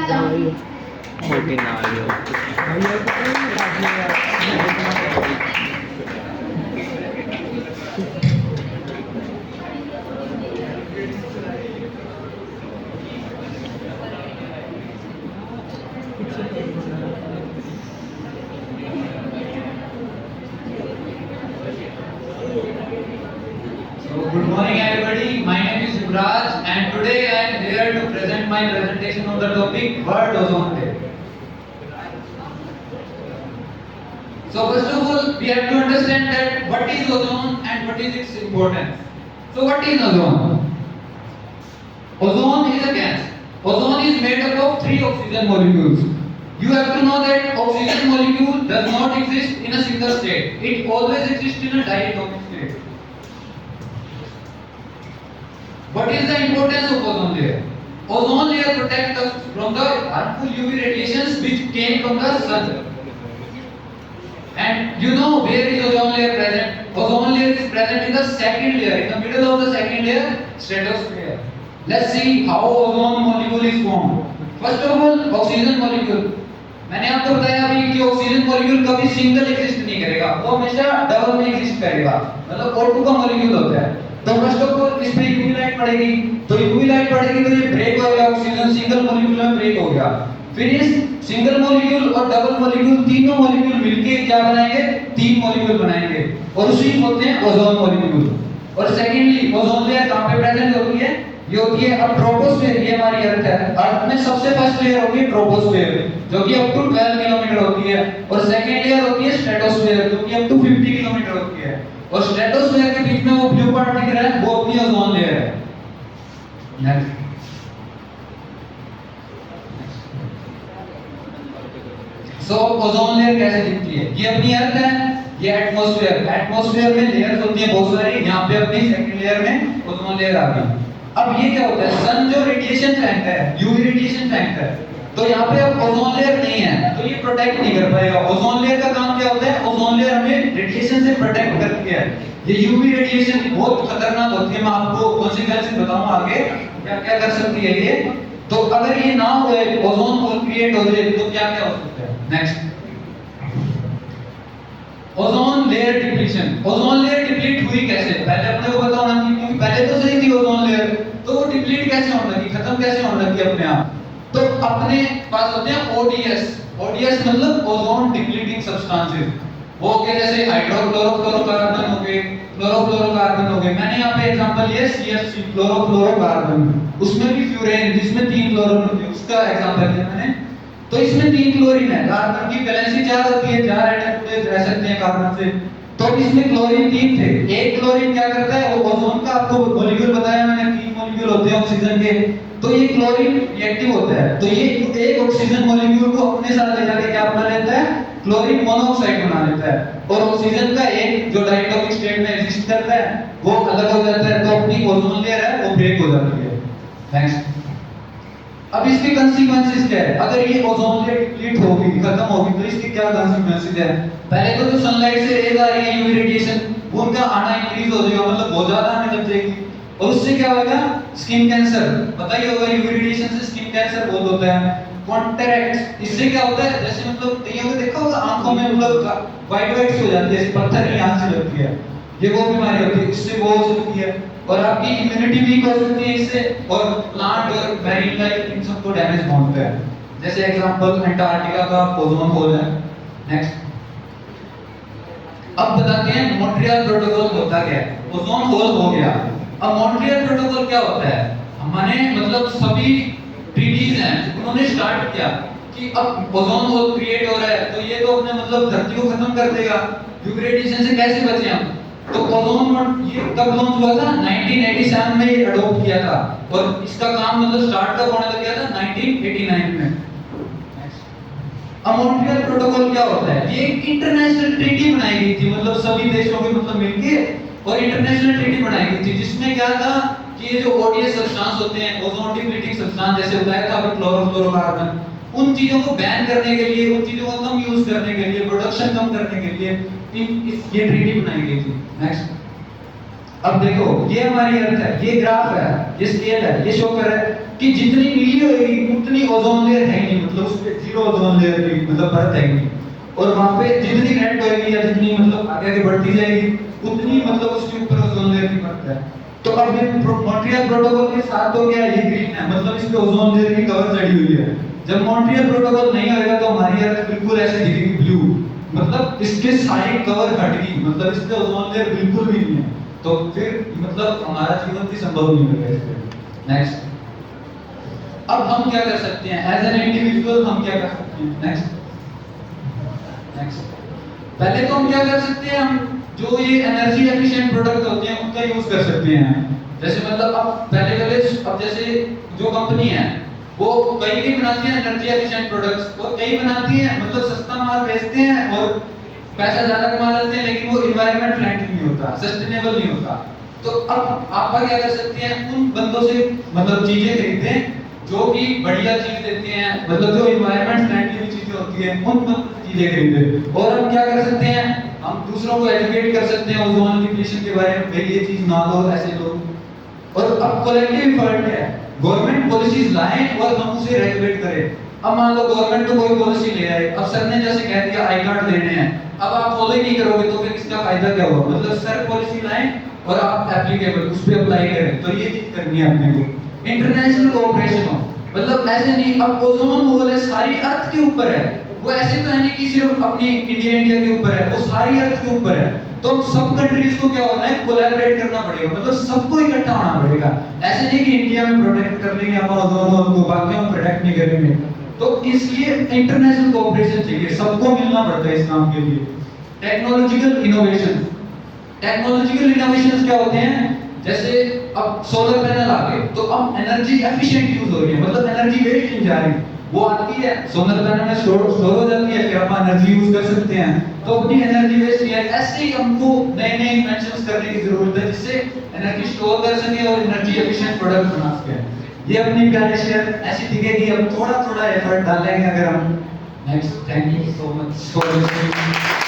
Good morning everybody, my name is Yuvraj and today I am here to present my presentation on the topic World Ozone Day. So first of all, we have to understand that what is ozone and what is its importance. So what is ozone? Ozone is a gas. Ozone is made up of 3 oxygen molecules. You have to know that oxygen molecule does not exist in a single state. It always exists in a diatomic state. What is the importance of ozone layer? Ozone layer protects us from the harmful UV radiations which came from the sun. And you know where is ozone layer present? Ozone layer is present in the second layer, in the middle of the second layer, stratosphere. Let's see how ozone molecule is formed. First of all, oxygen molecule. मैंने आपको बताया अभी कि oxygen molecule कभी single exist नहीं करेगा, वो हमेशा डबल में एग्जिस्ट करेगा, मतलब O2 का मॉलिक्यूल होता है। तो फर्स्ट ऑफ ऑल इसमें यूवी लाइट पड़ेगी, तो यूवी लाइट पड़ेगी तो ये ब्रेक हो गया, ऑक्सीजन सिंगल मॉलिक्यूल में ब्रेक हो गया। फिर इस सिंगल मॉलिक्यूल और डबल मॉलिक्यूल तीनों मॉलिक्यूल मिलके क्या बनाएंगे? 3 मॉलिक्यूल बनाएंगे और उसी होते हैं ओजोन मॉलिक्यूल। और सेकेंडली ओजोन लेयर कहां पे प्रेजेंट होती है? ये होती है अब ट्रोपोस्फेयर, ये हमारी अर्थ है। अर्थ में सबसे फर्स्ट लेयर होगी ट्रोपोस्फेयर जो कि अप टू 12 किलोमीटर होती है, और सेकंड लेयर होती है स्ट्रेटोस्फेयर जो कि अप टू 50 किलोमीटर होती है, और स्ट्रेटोस्फेयर के बीच में वो ब्लू पार्ट दिख रहा है, वो अपनी ओजोन लेयर है। नेक्स्ट सो ओजोन लेयर कैसे दिखती है? ये अपनी अर्थ है, ये एटमॉस्फेयर, एटमॉस्फेयर में लेयर्स होती है बहुत सारी, यहाँ पे अपनी सेकंड लेयर में ओजोन लेयर आ गई। अब ये क्या होता है? सन जो रेडिएशन फेंकता है, यूवी रेडिएशन फेंकता है, तो यहाँ पे अब ओजोन लेयर नहीं है तो ये प्रोटेक्ट नहीं कर पाएगा। ओजोन लेयर का काम क्या होता है? ओजोन लेयर हमें रेडिएशन से प्रोटेक्ट करती है। ये यूवी रेडिएशन बहुत खतरनाक होती है, मैं आपको कॉन्सिक्वेंसेस बताऊंगा आगे क्या क्या कर सकती है ये। तो अगर ये ना होए, ओजोन होल क्रिएट हो जाए तो क्या क्या हो सकता है? Next ozone layer depletion. Ozone layer deplete हुई कैसे? पहले अपने को पता होना चाहिए क्योंकि पहले तो सही थी ओजोन लेयर, तो वो डिप्लीट कैसे होने लगी, खत्म कैसे होने लगी अपने आप? तो अपने पास होते हैं ओडीएस। ओडीएस मतलब ओजोन डिप्लीटिंग सब्सटेंसेस। वो हो गए जैसे हाइड्रोक्लोरोफ्लोरोकार्बन हो गए, क्लोरोफ्लोरोकार्बन हो गए। मैंने यहाँ पे एग्जांपल लिया CFC क्लोरोफ्लोरोकार्बन, उसमें भी फ्यूरेन जिसमें 3 क्लोरीन होते हैं उसका एग्जांपल लिया मैंने। तो इसमें 3 क्लोरीन है, कार्बन की वैलेंसी 4 होती है, 4 एटम रह सकते हैं कार्बन से, तो इसमें क्लोरीन 3 थे। एक क्लोरीन क्या करता है? वो ओजोन का आपको मॉलिक्यूल बताया मैंने, 3 मॉलिक्यूल होते हैं ऑक्सीजन के, तो ये क्लोरीन रिएक्टिव होता है, तो ये एक ऑक्सीजन मॉलिक्यूल को अपने साथ ले जाके क्या बना लेता है? क्लोरीन मोनोऑक्साइड बना लेता है, और ऑक्सीजन का एक जो डायटोमिक स्टेट में एग्जिस्ट करता है वो अलग हो जाता है, तो अपनी ओजोन लेयर है वो ब्रेक हो जाती है। नेक्स्ट अब इसके कंसीक्वेंसेस क्या है? अगर ये ओजोन लेयर डिप्लीट होगी, खत्म होगी, तो इसके क्या कंसीक्वेंसेस है? पहले तो जो सनलाइट से रेज आ रही है यूवी रेडिएशन, वो उनका आना इंक्रीज हो जाएगा, मतलब बहुत ज्यादा आने लग जाएगी, और उससे क्या होगा? Skin cancer. पता ही होगा यूवी रेडिएशन से स्किन कैंसर बहुत होता है। कॉन्ट्रैक्ट, इससे क्या होता है? जैसे मतलब कईयों को देखा होगा आंखों में मतलब वाइट वाइट हो जाती है, जैसे पत्थर की आंख से लगती है, ये वो बीमारी होती है, इससे वो हो सकती है। और आपकी इम्यूनिटी वीक हो सकती है इससे, और प्लांट और मैरीन लाइफ इन सबको डैमेज पहुंचता है, जैसे एग्जांपल अंटार्कटिका का ओजोन होल है। नेक्स्ट अब बताते हैं मॉन्ट्रियल प्रोटोकॉल होता क्या है। ओजोन होल हो गया, अब मॉन्ट्रियल प्रोटोकॉल क्या होता है? हमने मतलब सभी ट्रीटीज हैं उन्होंने स्टार्ट किया कि अब ओजोन होल क्रिएट हो रहा है, तो ये तो अपने मतलब धरती को खत्म कर देगा, यूवी रेडिएशन से कैसे बचें हम? तो ओजोन ये कब लॉन्च हुआ था? 1987 में ये अडॉप्ट किया था, और इसका काम मतलब स्टार्ट कब होने लग गया था? 1989 में। अब मॉन्ट्रियल प्रोटोकॉल क्या होता है? ये एक इंटरनेशनल ट्रीटी बनाई गई थी, मतलब सभी देशों के मतलब मिलके और इंटरनेशनल ट्रीटी बनाई गई थी, जिसमें क्या था कि ये जो ओडीएस सब्सटेंस होते हैं, ओजोन डिप्लीटिंग सब्सटेंस, जैसे बताया था अभी क्लोरोफ्लोरोकार्बन, उन चीजों को बैन करने के लिए, उन चीजों को कम यूज करने के लिए, प्रोडक्शन कम करने के लिए ये ट्रीटी बनाई गई थी। नेक्स्ट अब देखो ये हमारी अर्थ है, ये ग्राफ है, ये स्केल है, ये शो कर रहा है कि जितनी नीली होगी उतनी ओजोन लेयर है ही नहीं, मतलब उस पे जीरो ओजोन लेयर की मतलब परत है ही नहीं, और वहां पे जितनी रेड होएगी या जितनी मतलब आगे आगे बढ़ती जाएगी उतनी मतलब उसके ऊपर ओजोन लेयर की परत है। तो अब ये मॉन्ट्रियल प्रोटोकॉल के साथ हो गया, ये ग्रीन है, मतलब इस पे ओजोन लेयर की कवर चढ़ी हुई है। जब मॉन्ट्रियल प्रोटोकॉल नहीं होएगा तो हमारी अर्थ बिल्कुल ऐसे दिखेगी ब्लू, मतलब इसके सारी कवर हट गई, मतलब इस पे ओजोन लेयर बिल्कुल भी नहीं है, तो फिर मतलब हमारा जीवन भी संभव नहीं होगा इस पे। नेक्स्ट, अब हम क्या कर सकते हैं एज एन इंडिविजुअल, हम क्या कर सकते हैं? नेक्स्ट नेक्स्ट, पहले तो हम क्या कर सकते हैं, हम जो ये एनर्जी एफिशिएंट प्रोडक्ट होते हैं उनका यूज कर सकते हैं। जैसे मतलब अब पहले अब जैसे जो कंपनी है वो कई बनाती है एनर्जी एफिशिएंट प्रोडक्ट्स, और कई बनाती है मतलब सस्ता माल बेचते हैं और पैसा ज्यादा कमा लेते हैं, लेकिन वो एनवायरनमेंट फ्रेंडली नहीं होता, सस्टेनेबल नहीं होता। तो अब आप क्या कर सकते हैं, उन बंदों से मतलब चीजें खरीदें जो कि बढ़िया चीज देते हैं, मतलब जो एनवायरनमेंट फ्रेंडली चीजें होती हैं उन चीजें खरीदें। और हम क्या कर सकते हैं, हम दूसरों को एजुकेट कर सकते हैं ओजोन डिप्लीशन के बारे में, भाई ये चीज ना लो, ऐसे लो। और अब कलेक्टिव एफर्ट है, गवर्नमेंट पॉलिसीज लाएं और हम उसे रेगुलेट करें। अब मान लो गवर्नमेंट तो कोई पॉलिसी ले आए, अब सर ने जैसे कह दिया आई कार्ड देने हैं, अब आप फॉलो ही नहीं करोगे तो फिर इसका फायदा क्या होगा? मतलब सर पॉलिसी लाएं और आप एप्लीकेबल उस पे अप्लाई करें, तो ये चीज करनी है अपने को। इंटरनेशनल कोऑपरेशन हो, मतलब ऐसे नहीं अब ओजोन होल है सारी अर्थ के ऊपर है, वो ऐसे तो है नहीं कि सिर्फ अपनी इंडिया के ऊपर है, वो सारी अर्थ के ऊपर है। तो सब कंट्रीज को क्या होना है, कोलैबोरेट करना पड़ेगा, मतलब सबको इकट्ठा होना पड़ेगा। ऐसे नहीं कि इंडिया में प्रोटेक्ट कर लेंगे हम ओजोन होल को, बाकी हम प्रोटेक्ट नहीं करेंगे। तो इसलिए इंटरनेशनल कोऑपरेशन चाहिए, सबको मिलना पड़ता है इस काम के लिए। टेक्नोलॉजिकल इनोवेशन, टेक्नोलॉजिकल इनोवेशंस क्या होते हैं, जैसे अब सोलर पैनल आ गए तो अब एनर्जी एफिशिएंट यूज हो रही है, मतलब एनर्जी वेस्ट नहीं जा रही, वो आती है सोलर पैनल में स्टोर हो जाती है, फिर हम एनर्जी यूज कर सकते हैं, तो अपनी एनर्जी वेस्ट नहीं है। ऐसे ही हमको नए नए इन्वेंशंस करने की जरूरत है जिससे एनर्जी स्टोर कर सके और एनर्जी एफिशिएंट प्रोडक्ट बना सके। ये अपनी प्यारी शेयर ऐसी दिखेगी, अब थोड़ा थोड़ा एफर्ट डालेंगे अगर हम। Next, thank you so much for listening.